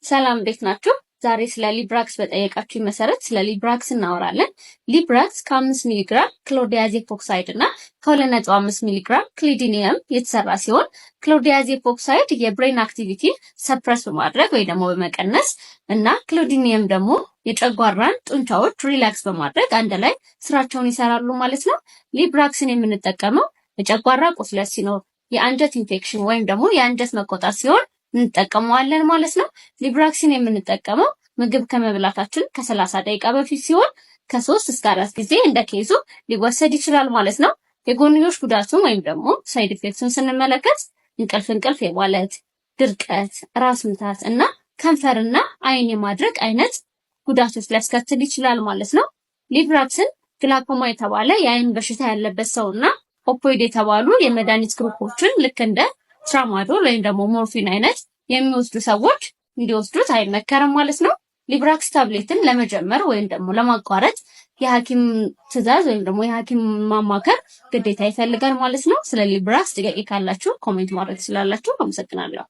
ሰላም እንዴት ናችሁ? ዛሬ ስለ ሊብራክስ በጠየቃችሁ መሰረት ስለ ሊብራክስ እናወራለን። ሊብራክስ ከ5 ሚሊግራም ክሎርዲያዜፖክሳይድ እና ከ2.5 ሚሊግራም ክሊዲኒየም የተሰራ ሲሆን ክሎርዲያዜፖክሳይድ የብሬን አክቲቪቲ ሰፕረስ በማድረግ ወይ ደግሞ በመቀነስ እና ክሊዲኒየም ደግሞ የጨጓራን ጡንቻዎች ሪላክስ በማድረግ አንድ ላይ ስራቸውን ይሰራሉ ማለት ነው። ሊብራክስን የምንጠቀመው የጨጓራ ቁስለት ሲኖር፣ የአንጀት ኢንፌክሽን ወይም ደግሞ የአንጀት መቆጣት ሲሆን እንጠቀመዋለን ማለት ነው። ሊብራክስን የምንጠቀመው ምግብ ከመብላታችን ከ30 ደቂቃ በፊት ሲሆን ከ3 እስከ 4 ጊዜ እንደ ኬዙ ሊወሰድ ይችላል ማለት ነው። የጎንዮሽ ጉዳቱን ወይም ደግሞ ሳይድ ኢፌክቱን ስንመለከት እንቅልፍ የማለት ድርቀት፣ ራስ ምታት እና ከንፈርና አይን የማድረቅ አይነት ጉዳቶች ሊያስከትል ይችላል ማለት ነው። ሊብራክስን ግላኮማ የተባለ የአይን በሽታ ያለበት ሰውና ኦፖይድ የተባሉ የመድኃኒት ግሩፖችን ልክ እንደ ትራማዶል ወይም ደግሞ ሞርፊን አይነት የሚወስዱ ሰዎች እንዲወስዱት አይመከርም ማለት ነው። ሊብራክስ ታብሌትን ለመጀመር ወይም ደግሞ ለማቋረጥ የሐኪም ትዕዛዝ ወይም ደግሞ የሐኪም ማማከር ግዴታ ይፈልጋል ማለት ነው። ስለ ሊብራክስ ጥያቄ ካላችሁ ኮሜንት ማድረግ ትችላላችሁ። አመሰግናለሁ።